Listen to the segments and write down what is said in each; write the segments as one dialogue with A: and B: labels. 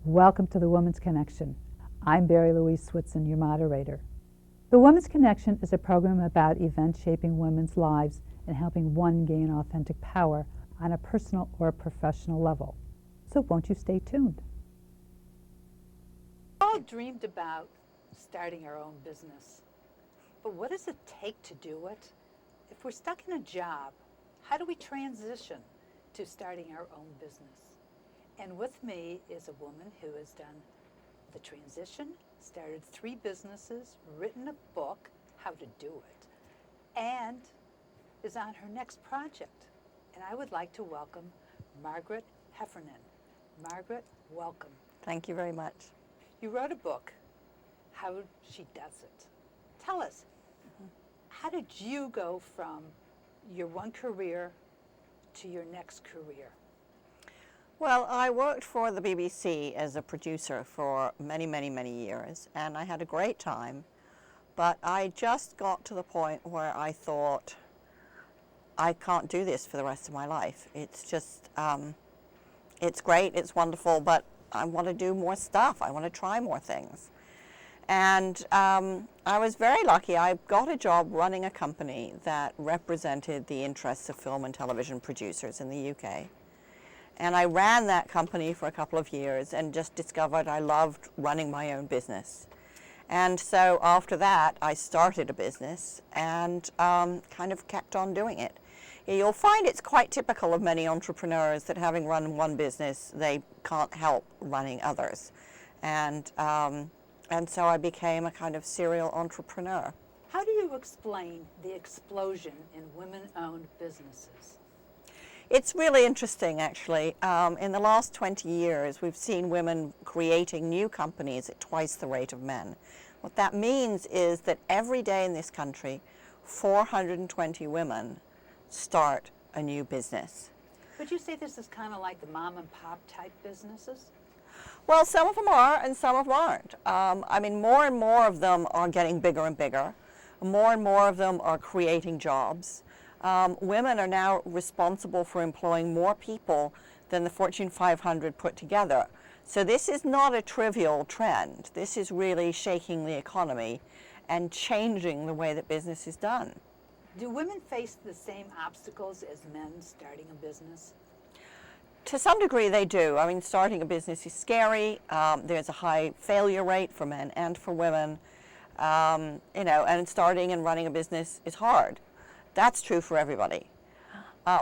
A: Welcome to the Woman's Connection. I'm Barry Louise Switson, your moderator. The Woman's Connection is a program about events shaping women's lives and helping one gain authentic power on a personal or professional level. So won't you stay tuned?
B: We all dreamed about starting our own business, but what does it take to do it? If we're stuck in a job, how do we transition to starting our own business? And with me is a woman who has done the transition, started 3 businesses, written a book, How to Do It, and is on her next project. And I would like to welcome Margaret Heffernan. Margaret, welcome.
C: Thank you very much.
B: You wrote a book, How She Does It. Tell us, how did you go from your one career to your next career?
C: Well, I worked for the BBC as a producer for many years, and I had a great time, but I just got to the point where I thought, I can't do this for the rest of my life. It's just, it's great, it's wonderful, but I want to do more stuff. I want to try more things. And I was very lucky. I got a job running a company that represented the interests of film and television producers in the UK. And I ran that company for a couple of years and just discovered I loved running my own business. And so after that, I started a business and kind of kept on doing it. You'll find it's quite typical of many entrepreneurs that having run one business, they can't help running others. And so I became a kind of serial entrepreneur.
B: How do you explain the explosion in women-owned businesses?
C: It's really interesting, actually. In the last 20 years, we've seen women creating new companies at twice the rate of men. What that means is that every day in this country, 420 women start a new business.
B: Would you say this is kind of like the mom and pop type businesses?
C: Well, some of them are and some of them aren't. I mean, more and more of them are getting bigger and bigger. More and more of them are creating jobs. Women are now responsible for employing more people than the Fortune 500 put together. So this is not a trivial trend. This is really shaking the economy and changing the way that business is done.
B: Do women face the same obstacles as men starting a business?
C: To some degree they do. I mean, starting a business is scary. There's a high failure rate for men and for women. And starting and running a business is hard. That's true for everybody.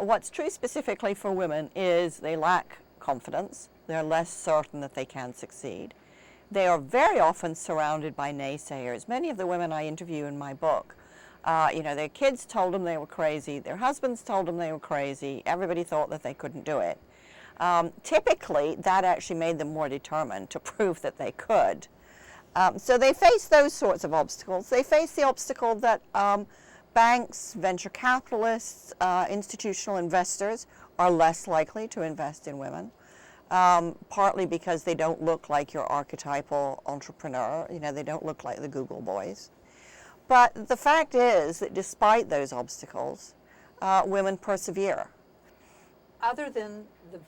C: What's true specifically for women is they lack confidence. They're less certain that they can succeed. They are very often surrounded by naysayers. Many of the women I interview in my book, their kids told them they were crazy. Their husbands told them they were crazy. Everybody thought that they couldn't do it. Typically, that actually made them more determined to prove that they could. So they face those sorts of obstacles. They face the obstacle that banks, venture capitalists, institutional investors are less likely to invest in women, partly because they don't look like your archetypal entrepreneur. They don't look like the Google boys. But the fact is that despite those obstacles, women persevere.
B: Other than the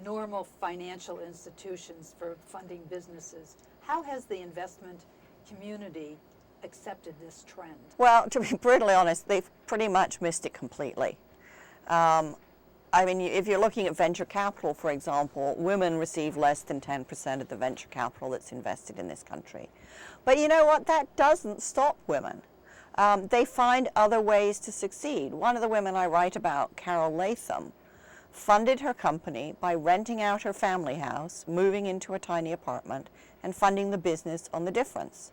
B: normal financial institutions for funding businesses, how has the investment community accepted this trend?
C: Well, to be brutally honest, they've pretty much missed it completely. If you're looking at venture capital, for example, women receive less than 10% of the venture capital that's invested in this country. But you know what? That doesn't stop women. They find other ways to succeed. One of the women I write about, Carol Latham, funded her company by renting out her family house, moving into a tiny apartment, and funding the business on the difference.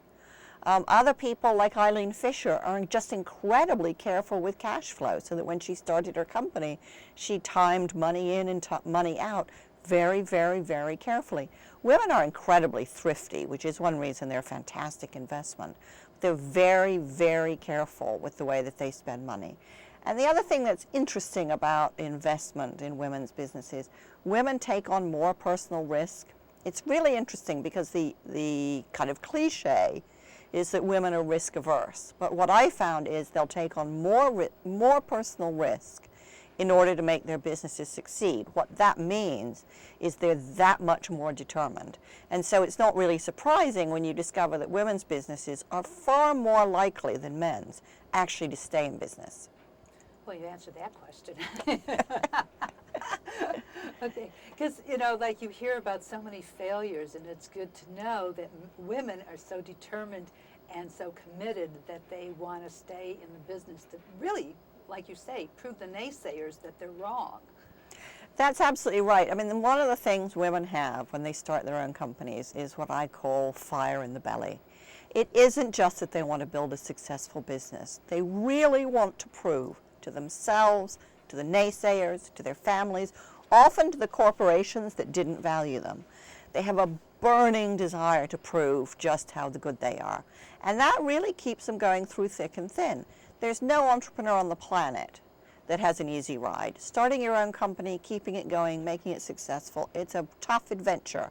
C: Other people like Eileen Fisher are just incredibly careful with cash flow, so that when she started her company, she timed money in and money out very, very, very carefully. Women are incredibly thrifty, which is one reason they're a fantastic investment. They're very, very careful with the way that they spend money. And the other thing that's interesting about investment in women's businesses, women take on more personal risk. It's really interesting because the kind of cliche is that women are risk averse. But what I found is they'll take on more personal risk in order to make their businesses succeed. What that means is they're that much more determined. And so it's not really surprising when you discover that women's businesses are far more likely than men's actually to stay in business.
B: Well, you answered that question. Okay, because, like you hear about so many failures, and it's good to know that women are so determined and so committed that they want to stay in the business to really, like you say, prove the naysayers that they're wrong.
C: That's absolutely right. I mean, one of the things women have when they start their own companies is what I call fire in the belly. It isn't just that they want to build a successful business. They really want to prove to themselves, to the naysayers, to their families, often to the corporations that didn't value them. They have a burning desire to prove just how good they are. And that really keeps them going through thick and thin. There's no entrepreneur on the planet that has an easy ride. Starting your own company, keeping it going, making it successful, it's a tough adventure.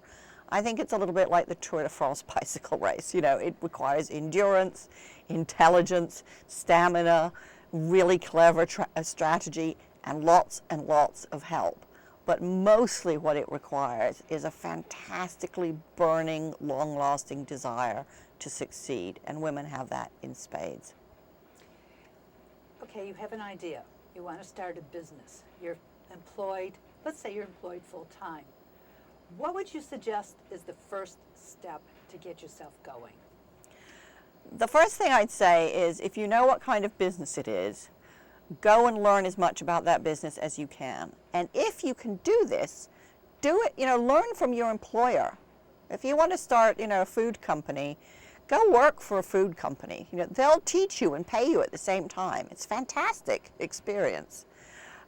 C: I think it's a little bit like the Tour de France bicycle race. It requires endurance, intelligence, stamina, really clever strategy, and lots of help. But mostly what it requires is a fantastically burning, long-lasting desire to succeed, and women have that in spades.
B: Okay, you have an idea. You want to start a business. You're employed, let's say you're employed full-time. What would you suggest is the first step to get yourself going?
C: The first thing I'd say is, if you know what kind of business it is, go and learn as much about that business as you can. And if you can do this, do it, learn from your employer. If you want to start, a food company, go work for a food company. They'll teach you and pay you at the same time. It's a fantastic experience.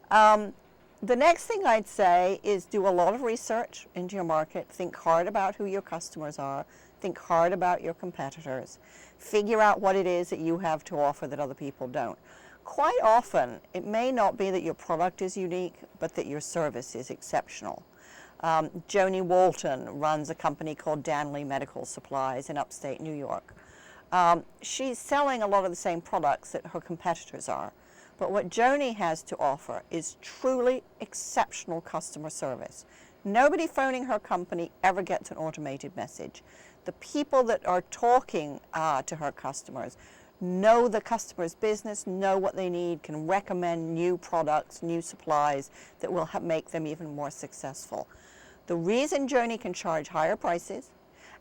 C: The next thing I'd say is do a lot of research into your market. Think hard about who your customers are. Think hard about your competitors. Figure out what it is that you have to offer that other people don't. Quite often, it may not be that your product is unique, but that your service is exceptional. Joni Walton runs a company called Danley Medical Supplies in upstate New York. She's selling a lot of the same products that her competitors are. But what Joni has to offer is truly exceptional customer service. Nobody phoning her company ever gets an automated message. The people that are talking to her customers know the customer's business, know what they need, can recommend new products, new supplies that will make them even more successful. The reason Joni can charge higher prices,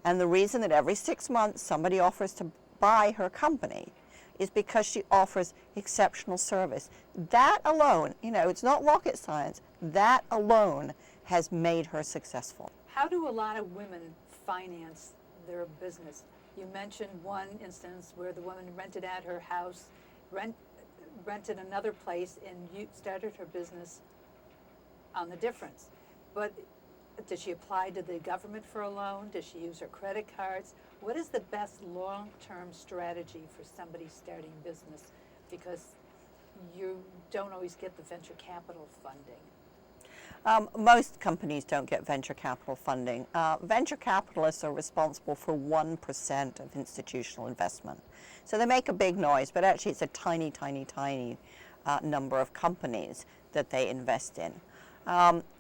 C: and the reason that every 6 months somebody offers to buy her company, is because she offers exceptional service. That alone, it's not rocket science, that alone has made her successful.
B: How do a lot of women finance their business? You mentioned one instance where the woman rented out her house, rented another place, and started her business on the difference. But does she apply to the government for a loan? Does she use her credit cards? What is the best long-term strategy for somebody starting business? Because you don't always get the venture capital funding.
C: Most companies don't get venture capital funding. Venture capitalists are responsible for 1% of institutional investment. So they make a big noise, but actually it's a tiny number of companies that they invest in.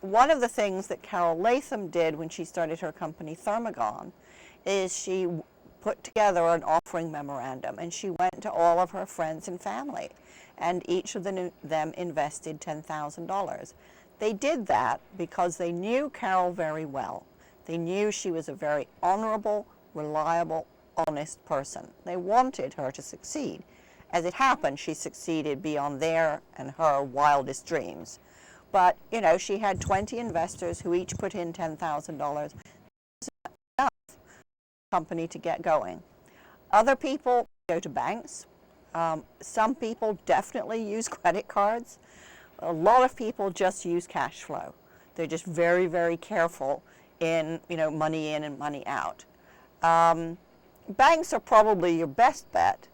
C: One of the things that Carol Latham did when she started her company Thermagon is she put together an offering memorandum, and she went to all of her friends and family, and each of them invested $10,000. They did that because they knew Carol very well. They knew she was a very honorable, reliable, honest person. They wanted her to succeed. As it happened, she succeeded beyond their and her wildest dreams. But, she had 20 investors who each put in $10,000. Enough company to get going. Other people go to banks. Some people definitely use credit cards. A lot of people just use cash flow. They're just very, very careful in, money in and money out. Banks are probably your best bet,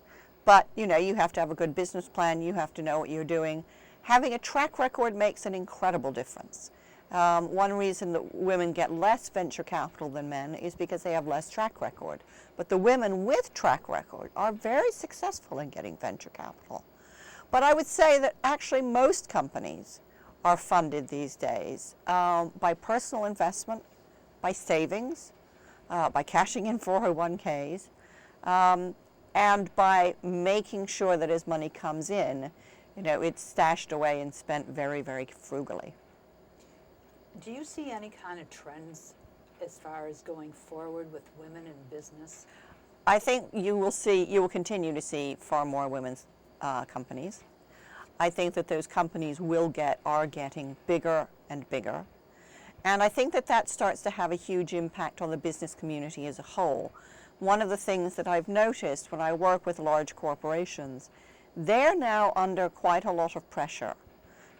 C: but, you have to have a good business plan. You have to know what you're doing. Having a track record makes an incredible difference. One reason that women get less venture capital than men is because they have less track record. But the women with track record are very successful in getting venture capital. But I would say that actually most companies are funded these days by personal investment, by savings, by cashing in 401ks, and by making sure that as money comes in, it's stashed away and spent very, very frugally.
B: Do you see any kind of trends as far as going forward with women in business?
C: I think you will continue to see far more women's companies. I think that those companies are getting bigger and bigger. And I think that starts to have a huge impact on the business community as a whole. One of the things that I've noticed when I work with large corporations, they're now under quite a lot of pressure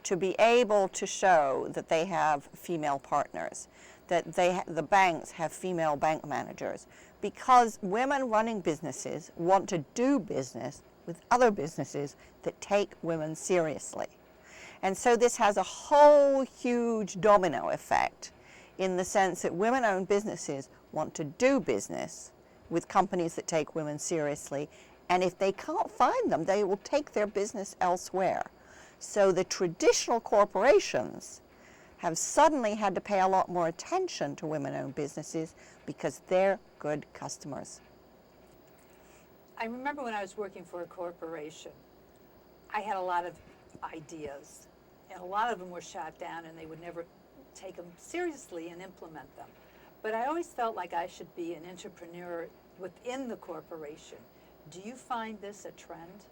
C: to be able to show that they have female partners, that the banks have female bank managers, because women running businesses want to do business with other businesses that take women seriously. And so this has a whole huge domino effect in the sense that women-owned businesses want to do business with companies that take women seriously, and if they can't find them, they will take their business elsewhere. So the traditional corporations have suddenly had to pay a lot more attention to women-owned businesses because they're good customers.
B: I remember when I was working for a corporation, I had a lot of ideas, and a lot of them were shot down and they would never take them seriously and implement them. But I always felt like I should be an entrepreneur within the corporation. Do you find this a trend?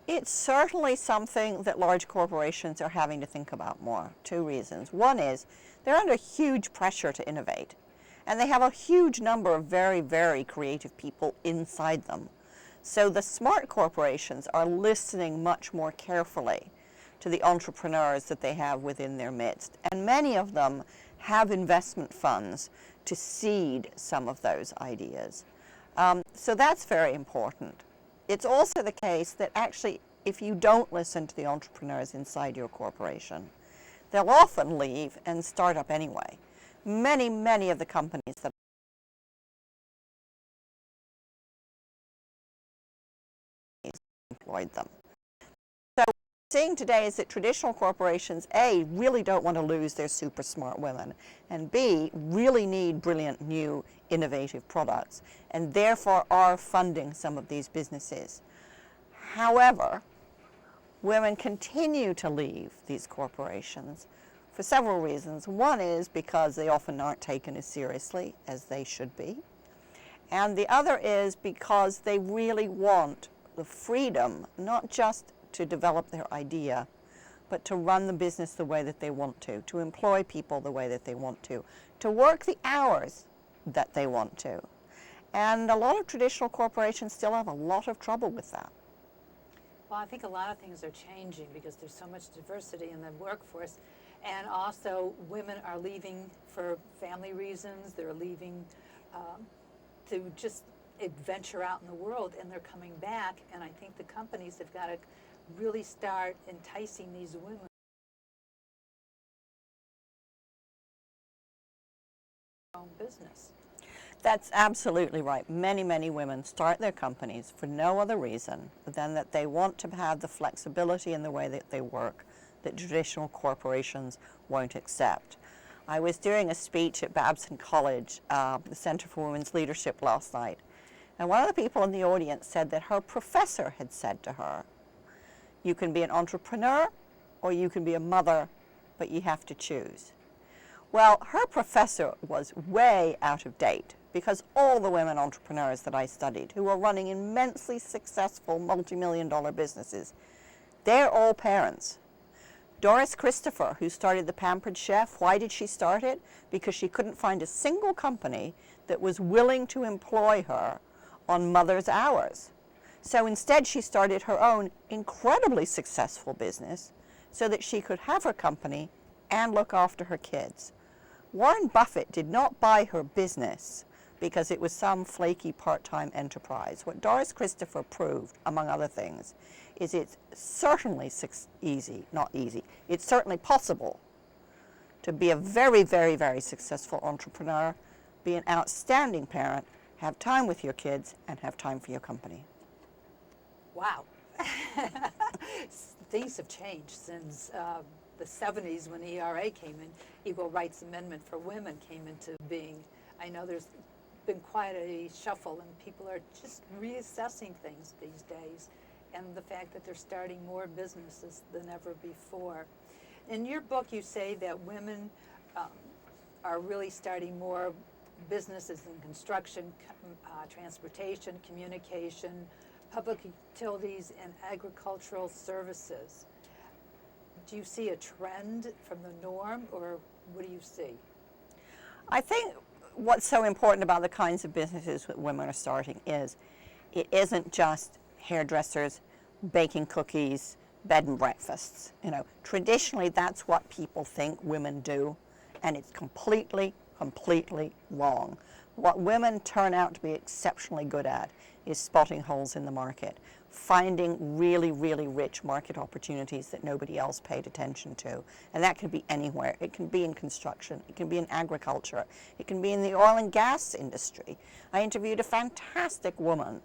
C: It's certainly something that large corporations are having to think about more. Two reasons. One is they're under huge pressure to innovate, and they have a huge number of very, very creative people inside them. So the smart corporations are listening much more carefully to the entrepreneurs that they have within their midst, and many of them have investment funds to seed some of those ideas. So that's very important. It's also the case that actually, if you don't listen to the entrepreneurs inside your corporation, they'll often leave and start up anyway. Many, many of the companies that employed them. So what we're seeing today is that traditional corporations, A, really don't want to lose their super smart women, and B, really need brilliant new innovative products, and therefore are funding some of these businesses. However, women continue to leave these corporations for several reasons. One is because they often aren't taken as seriously as they should be. And the other is because they really want the freedom, not just to develop their idea, but to run the business the way that they want to employ people the way that they want to work the hours that they want to. And a lot of traditional corporations still have a lot of trouble with that.
B: Well, I think a lot of things are changing because there's so much diversity in the workforce, and also women are leaving for family reasons. They're leaving to just venture out in the world, and they're coming back, and I think the companies have got to really start enticing these women to own business.
C: That's absolutely right. Many, many women start their companies for no other reason than that they want to have the flexibility in the way that they work that traditional corporations won't accept. I was doing a speech at Babson College, the Center for Women's Leadership, last night, and one of the people in the audience said that her professor had said to her, "You can be an entrepreneur or you can be a mother, but you have to choose." Well, her professor was way out of date, because all the women entrepreneurs that I studied who are running immensely successful multi-million-dollar businesses, they're all parents. Doris Christopher, who started the Pampered Chef, why did she start it? Because she couldn't find a single company that was willing to employ her on mother's hours. So instead she started her own incredibly successful business so that she could have her company and look after her kids. Warren Buffett did not buy her business because it was some flaky part-time enterprise. What Doris Christopher proved, among other things, is it's certainly it's certainly possible to be a very, very, very successful entrepreneur, be an outstanding parent, have time with your kids, and have time for your company.
B: Wow. Things have changed since the 70s when ERA came in, Equal Rights Amendment for Women came into being. I know there's been quite a shuffle and people are just reassessing things these days, and the fact that they're starting more businesses than ever before. In your book, you say that women are really starting more businesses in construction, transportation, communication, public utilities, and agricultural services. Do you see a trend from the norm, or what do you see?
C: I think what's so important about the kinds of businesses that women are starting is it isn't just hairdressers, baking cookies, bed and breakfasts. You know, traditionally that's what people think women do, and it's completely wrong. What women turn out to be exceptionally good at is spotting holes in the market, finding really rich market opportunities that nobody else paid attention to. And that can be anywhere. It can be in construction, it can be in agriculture, it can be in the oil and gas industry. I interviewed a fantastic woman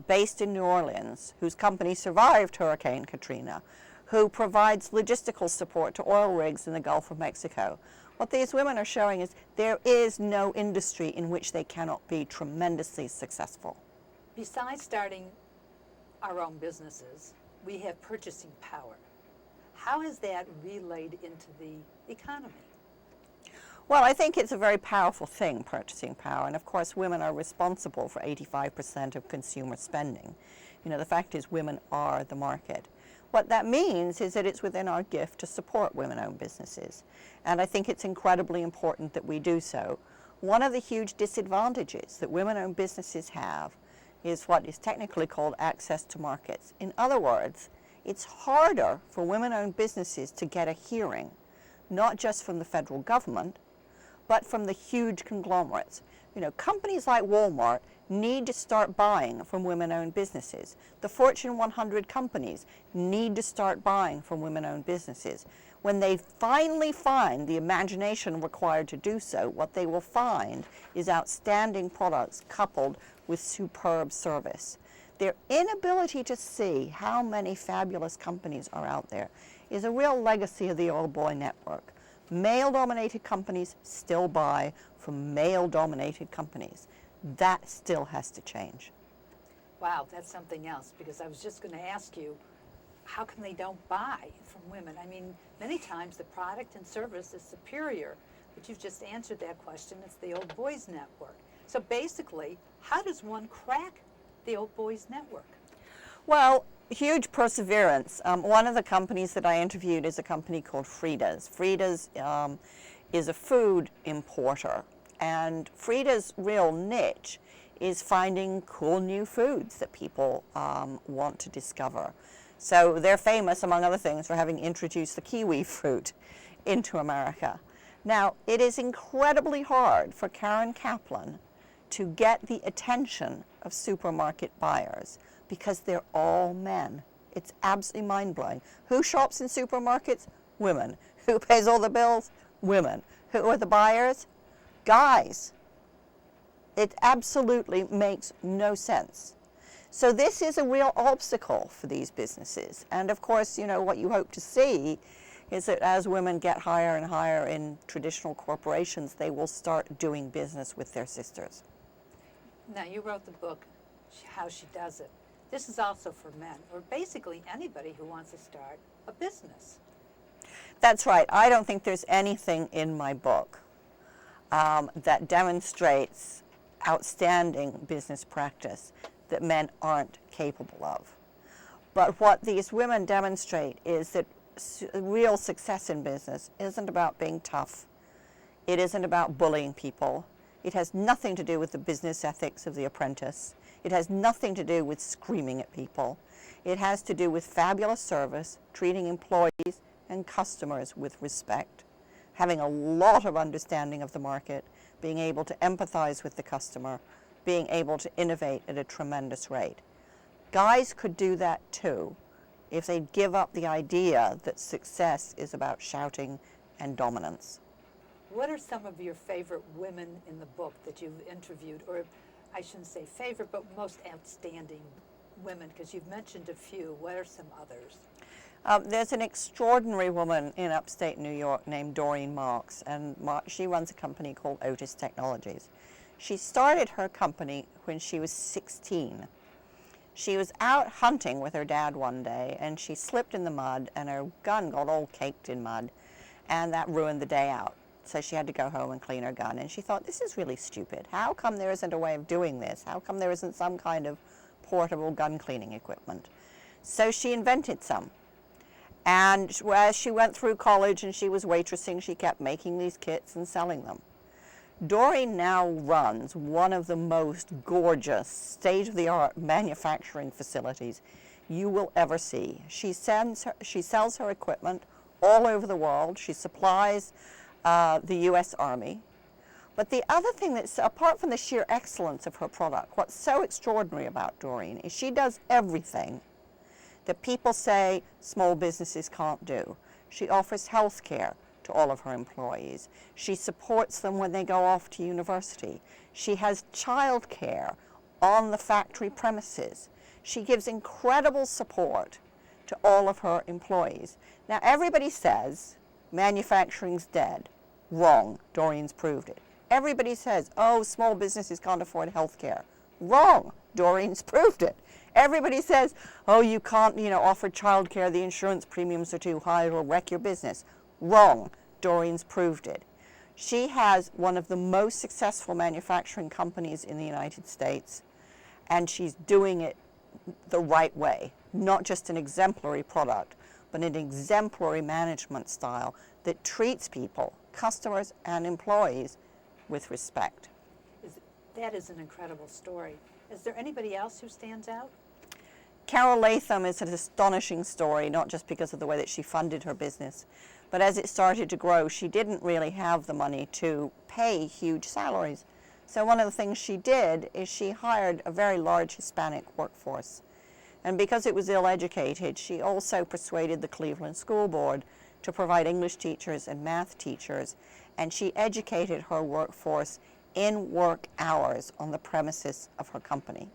C: based in New Orleans whose company survived Hurricane Katrina, who provides logistical support to oil rigs in the Gulf of Mexico. What these women are showing is there is no industry in which they cannot be tremendously successful.
B: Besides starting our own businesses, we have purchasing power. How is that relayed into the economy?
C: Well, I think it's a very powerful thing, purchasing power, and of course women are responsible for 85% of consumer spending. You know, the fact is women are the market. What that means is that it's within our gift to support women-owned businesses, and I think it's incredibly important that we do so. One of the huge disadvantages that women-owned businesses have is what is technically called access to markets. In other words, it's harder for women-owned businesses to get a hearing, not just from the federal government, but from the huge conglomerates. You know, companies like Walmart need to start buying from women-owned businesses. The Fortune 100 companies need to start buying from women-owned businesses. When they finally find the imagination required to do so, what they will find is outstanding products coupled with superb service. Their inability to see how many fabulous companies are out there is a real legacy of the old boy network. Male-dominated companies still buy from male-dominated companies. That still has to change.
B: Wow, that's something else, because I was just going to ask you, how come they don't buy from women? I mean, many times the product and service is superior, but you've just answered that question. It's the old boys network. So basically, how does one crack the old boys network?
C: Well, huge perseverance. One of the companies that I interviewed is a company called Frida's. Frida's is a food importer, and Frida's real niche is finding cool new foods that people want to discover. So they're famous, among other things, for having introduced the kiwi fruit into America. Now, it is incredibly hard for Karen Kaplan to get the attention of supermarket buyers because they're all men. It's absolutely mind-blowing. Who shops in supermarkets? Women. Who pays all the bills? Women. Who are the buyers? Guys. It absolutely makes no sense. So this is a real obstacle for these businesses. And of course, you know, what you hope to see is that as women get higher and higher in traditional corporations, they will start doing business with their sisters.
B: Now, you wrote the book, How She Does It. This is also for men, or basically anybody who wants to start a business.
C: That's right. I don't think there's anything in my book that demonstrates outstanding business practice that men aren't capable of. But what these women demonstrate is that real success in business isn't about being tough. It isn't about bullying people. It has nothing to do with the business ethics of the apprentice. It has nothing to do with screaming at people. It has to do with fabulous service, treating employees and customers with respect, having a lot of understanding of the market, being able to empathize with the customer, being able to innovate at a tremendous rate. Guys could do that too if they'd give up the idea that success is about shouting and dominance.
B: What are some of your favorite women in the book that you've interviewed, or I shouldn't say favorite, but most outstanding women, because you've mentioned a few. What are some others?
C: There's an extraordinary woman in upstate New York named Doreen Marks, and she runs a company called Otis Technologies. She started her company when she was 16. She was out hunting with her dad one day, and she slipped in the mud, and her gun got all caked in mud, and that ruined the day out. So she had to go home and clean her gun, and she thought, this is really stupid. How come there isn't a way of doing this? How come there isn't some kind of portable gun cleaning equipment? So she invented some. And as she went through college and she was waitressing, she kept making these kits and selling them. Doreen now runs one of the most gorgeous, state-of-the-art manufacturing facilities you will ever see. She sells her equipment all over the world. She supplies the U.S. Army. But the other thing that's, apart from the sheer excellence of her product, what's so extraordinary about Doreen is she does everything that people say small businesses can't do. She offers health care to all of her employees. She supports them when they go off to university. She has child care on the factory premises. She gives incredible support to all of her employees. Now, everybody says manufacturing's dead. Wrong. Doreen's proved it. Everybody says, oh, small businesses can't afford health care. Wrong. Doreen's proved it. Everybody says, oh, you can't, offer child care, the insurance premiums are too high, it'll wreck your business. Wrong. Doreen's proved it. She has one of the most successful manufacturing companies in the United States, and she's doing it the right way. Not just an exemplary product, but an exemplary management style that treats people, customers and employees, with respect.
B: That is an incredible story. Is there anybody else who stands out?
C: Carol Latham is an astonishing story, not just because of the way that she funded her business, but as it started to grow, she didn't really have the money to pay huge salaries. So one of the things she did is she hired a very large Hispanic workforce. And because it was ill-educated, she also persuaded the Cleveland School Board to provide English teachers and math teachers, and she educated her workforce in work hours on the premises of her company.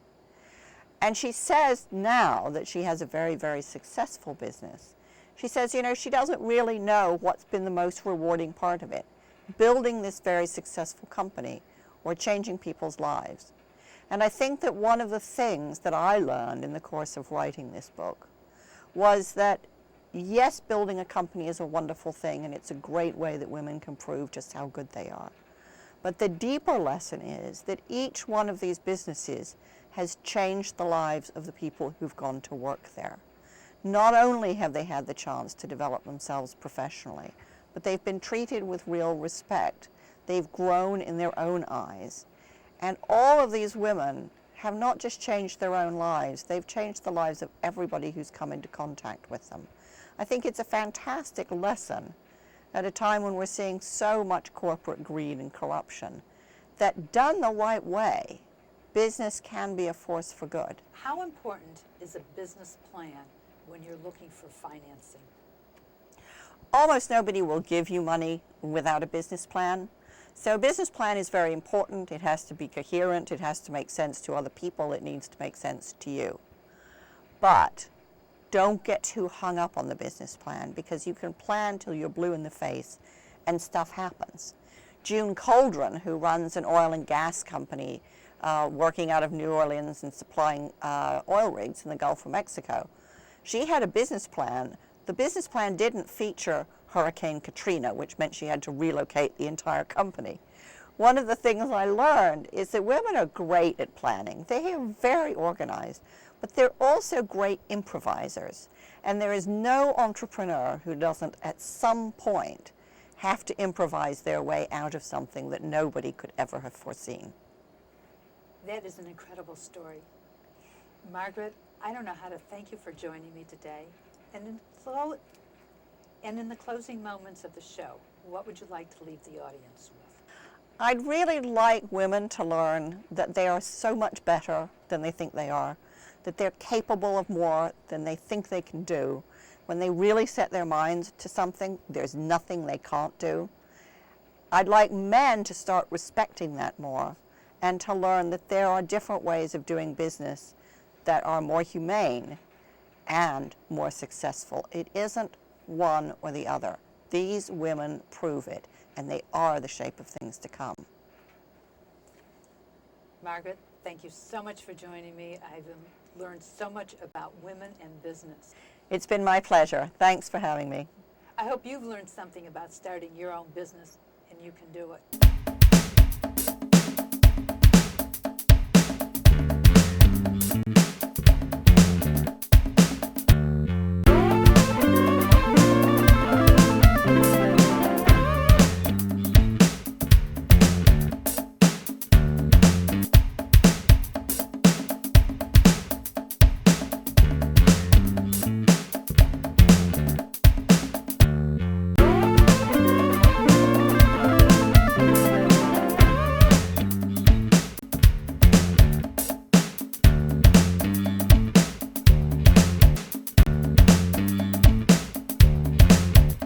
C: And she says now that she has a very, very successful business. She says, she doesn't really know what's been the most rewarding part of it, building this very successful company or changing people's lives. And I think that one of the things that I learned in the course of writing this book was that, yes, building a company is a wonderful thing, and it's a great way that women can prove just how good they are. But the deeper lesson is that each one of these businesses has changed the lives of the people who've gone to work there. Not only have they had the chance to develop themselves professionally, but they've been treated with real respect. They've grown in their own eyes. And all of these women have not just changed their own lives, they've changed the lives of everybody who's come into contact with them. I think it's a fantastic lesson at a time when we're seeing so much corporate greed and corruption, that done the right way, business can be a force for good.
B: How important is a business plan when you're looking for financing?
C: Almost nobody will give you money without a business plan. So a business plan is very important. It has to be coherent. It has to make sense to other people. It needs to make sense to you. But don't get too hung up on the business plan, because you can plan till you're blue in the face and stuff happens. June Coldren, who runs an oil and gas company working out of New Orleans and supplying oil rigs in the Gulf of Mexico, she had a business plan. The business plan didn't feature Hurricane Katrina, which meant she had to relocate the entire company. One of the things I learned is that women are great at planning. They are very organized, but they're also great improvisers. And there is no entrepreneur who doesn't at some point have to improvise their way out of something that nobody could ever have foreseen.
B: That is an incredible story. Margaret, I don't know how to thank you for joining me today. And in the closing moments of the show, what would you like to leave the audience with?
C: I'd really like women to learn that they are so much better than they think they are, that they're capable of more than they think they can do. When they really set their minds to something, there's nothing they can't do. I'd like men to start respecting that more, and to learn that there are different ways of doing business that are more humane and more successful. It isn't one or the other. These women prove it, and they are the shape of things to come.
B: Margaret, thank you so much for joining me. I've learned so much about women and business.
C: It's been my pleasure. Thanks for having me.
B: I hope you've learned something about starting your own business, and you can do it.